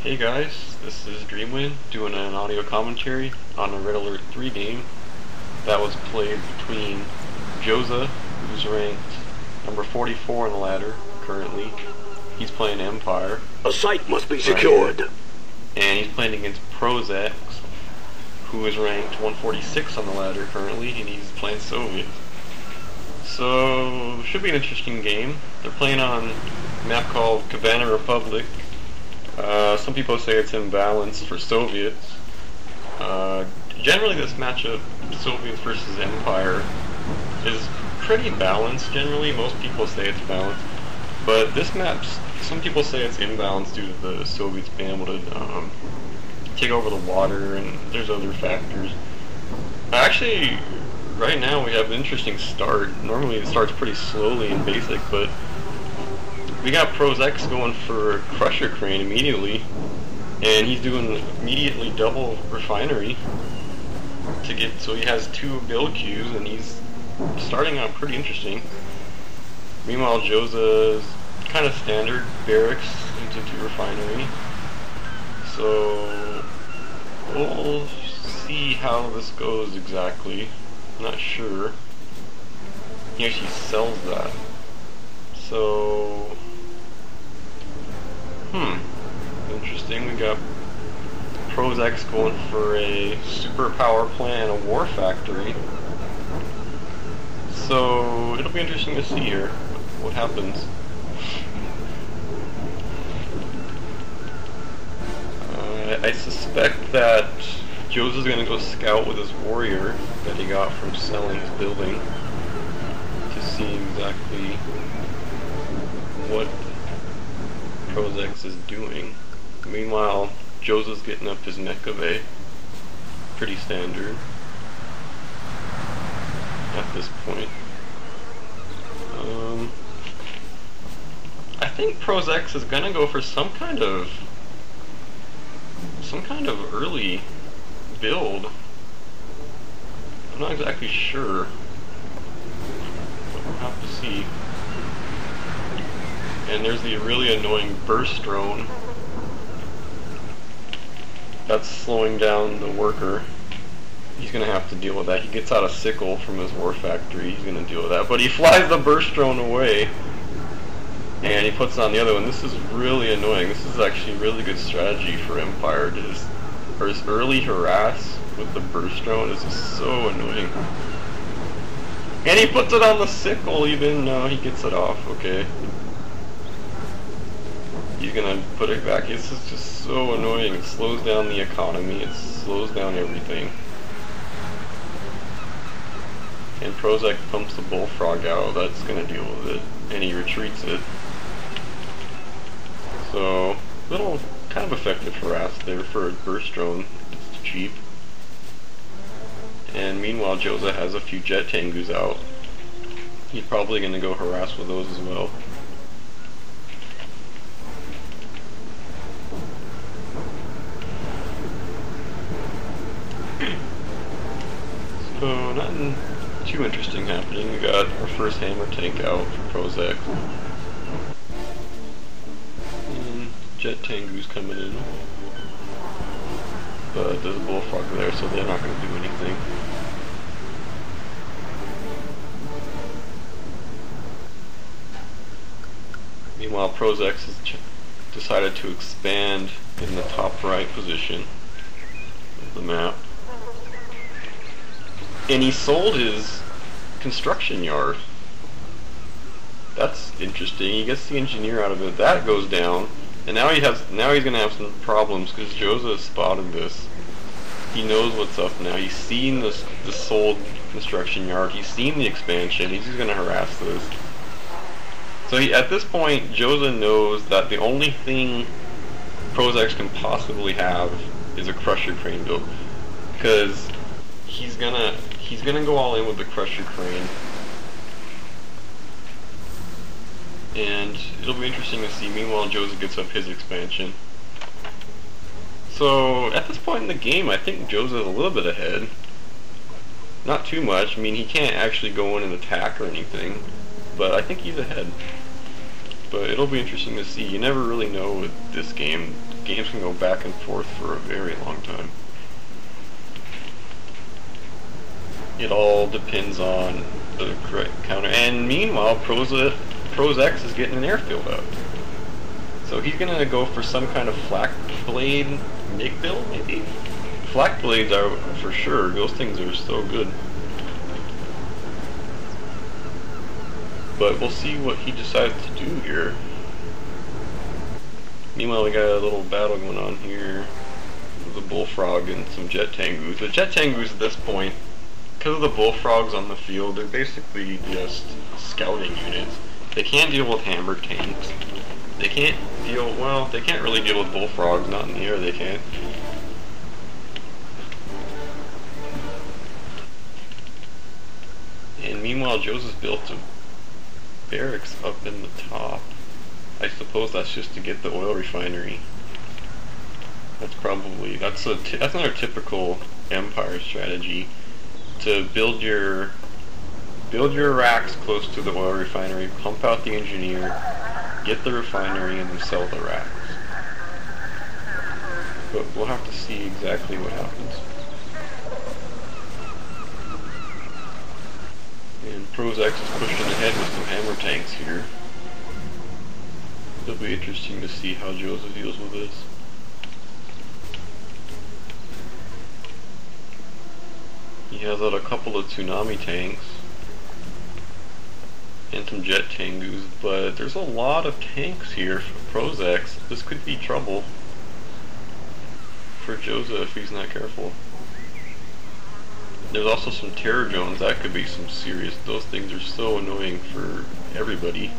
Hey guys, this is Dreamwind doing an audio commentary on a Red Alert 3 game that was played between Jozha, who's ranked number 44 on the ladder currently. He's playing Empire. A site must be secured. Right, and he's playing against ProzeX, who is ranked 146 on the ladder currently, and he's playing Soviet. So, should be an interesting game. They're playing on a map called Cabana Republic. Some people say it's imbalanced for Soviets. Generally this matchup, Soviets versus Empire, is pretty balanced generally. Most people say it's balanced. But this map, some people say it's imbalanced due to the Soviets being able to take over the water, and there's other factors. Actually, right now we have an interesting start. Normally it starts pretty slowly and basic, but we got ProzeX going for a crusher crane immediately, and he's doing immediately double refinery to get, so he has 2 build queues, and he's starting out pretty interesting. Meanwhile, Jozha's kind of standard barracks into 2 refinery, so we'll see how this goes exactly. I'm not sure. He actually sells that, so interesting. We got ProzeX going for a super power plant and a war factory. So it'll be interesting to see here what happens. I suspect that Jozha's gonna go scout with his warrior that he got from selling his building to see exactly what ProzeX is doing. Meanwhile, Jozha's getting up his mecha bay. Pretty standard at this point. I think ProzeX is gonna go for some kind of early build. I'm not exactly sure, but we'll have to see. And there's the really annoying burst drone that's slowing down the worker. He's gonna have to deal with that. He gets out a sickle from his war factory. He's gonna deal with that. But he flies the burst drone away, and he puts on the other one. This is really annoying. This is actually really good strategy for Empire to just early harass with the burst drone. This is so annoying. And he puts it on the sickle even though he gets it off. Okay. He's gonna put it back. This is just so annoying. It slows down the economy. It slows down everything. And ProzeX pumps the bullfrog out. That's gonna deal with it. And he retreats it. So, little kind of effective harass there for a burst drone. It's cheap. And meanwhile, Jozha has a few jet tangus out. He's probably gonna go harass with those as well. So, nothing too interesting happening. We got our first hammer tank out for ProzeX. And jet tangus coming in. But there's a bullfrog there, so they're not going to do anything. Meanwhile, ProzeX has decided to expand in the top right position of the map. And he sold his construction yard. That's interesting. He gets the engineer out of it. That goes down, and now he's gonna have some problems because Jozha spotted this. He knows what's up now. He's seen the sold construction yard. He's seen the expansion. He's just gonna harass this. So at this point, Jozha knows that the only thing ProzeX can possibly have is a crusher crane build, because he's gonna go all in with the crusher crane, and it'll be interesting to see. Meanwhile, Jozha gets up his expansion. So at this point in the game, I think Jozha's a little bit ahead. Not too much. I mean, he can't actually go in and attack or anything, but I think he's ahead. But it'll be interesting to see. You never really know with this game. games can go back and forth for a very long time. It all depends on the correct counter. And meanwhile, ProzeX is getting an airfield up. So he's gonna go for some kind of flak blade MIG build, maybe? Flak blades are for sure. Those things are so good. But we'll see what he decides to do here. Meanwhile, we got a little battle going on here with a bullfrog and some jet tangoos. The jet tangoos at this point, because of the bullfrogs on the field, they're basically just scouting units. They can't deal with hammer tanks. They can't deal, well, they can't really deal with bullfrogs, not in the air they can't. And meanwhile, Jozha's built a barracks up in the top. I suppose that's just to get the oil refinery. That's probably, that's another typical Empire strategy. To build your racks close to the oil refinery, pump out the engineer, get the refinery, and then sell the racks. But we'll have to see exactly what happens. And ProzeX is pushing ahead with some hammer tanks here. It'll be interesting to see how Jozha deals with this. He has out a couple of tsunami tanks and some jet tangoos, but there's a lot of tanks here for ProzeX. This could be trouble for Jozha if he's not careful. There's also some terror drones. That could be some serious. Those things are so annoying for everybody.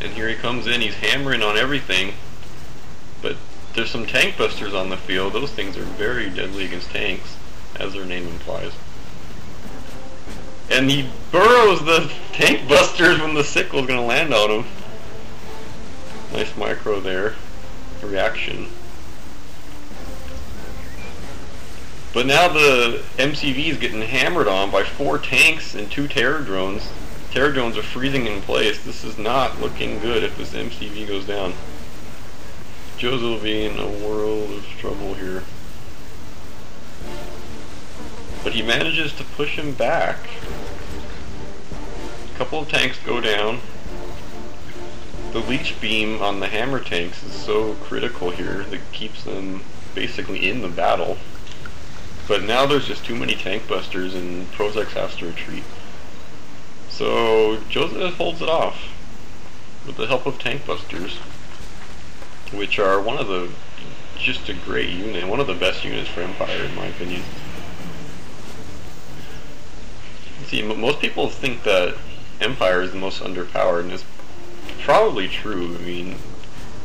And here he comes in. He's hammering on everything. But there's some tank busters on the field. Those things are very deadly against tanks, as their name implies. And he burrows the tank busters when the sickle's gonna land on him. Nice micro there. Reaction. But now the MCV is getting hammered on by 4 tanks and 2 terror drones. Terror drones are freezing in place. This is not looking good if this MCV goes down. Jozha will be in a world of trouble here. But he manages to push him back. A couple of tanks go down. The leech beam on the hammer tanks is so critical here that keeps them basically in the battle. But now there's just too many tank busters and ProzeX has to retreat. So Jozha holds it off with the help of tank busters, which are just a great unit, one of the best units for Empire in my opinion. See, most people think that Empire is the most underpowered, and it's probably true. I mean,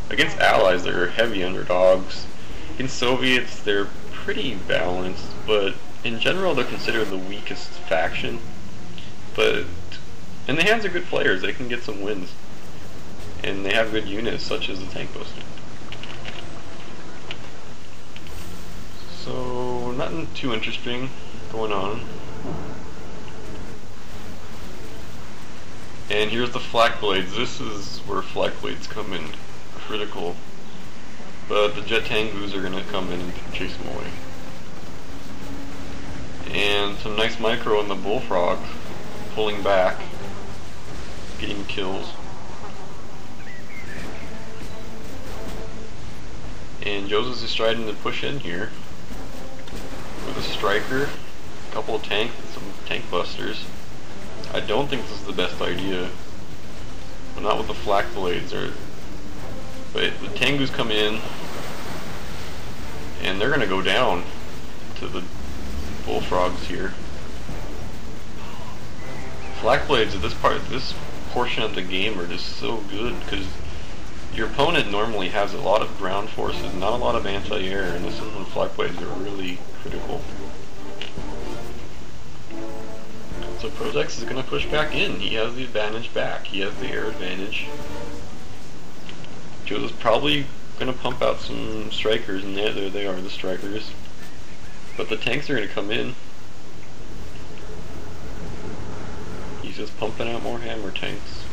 against allies they're heavy underdogs. Against Soviets they're pretty balanced, but in general they're considered the weakest faction. But in the hands of good players they can get some wins, and they have good units such as the tank buster. So nothing too interesting going on. And here's the flak blades. This is where flak blades come in critical. But the jet tangoos are going to come in and chase them away. And some nice micro on the bullfrog, pulling back, getting kills. And Jozha's just trying to push in here with a striker, a couple of tanks, and some tank busters. I don't think this is the best idea. But not with the flak blades. But the tangoos come in, and they're gonna go down to the bullfrogs here. Flak blades at this portion of the game are just so good because your opponent normally has a lot of ground forces, not a lot of anti-air, and this is when flak blades are really critical. So ProzeX is going to push back in. He has the advantage back. He has the air advantage. Jozha's probably going to pump out some strikers, and there they are, the strikers. But the tanks are going to come in. He's just pumping out more hammer tanks.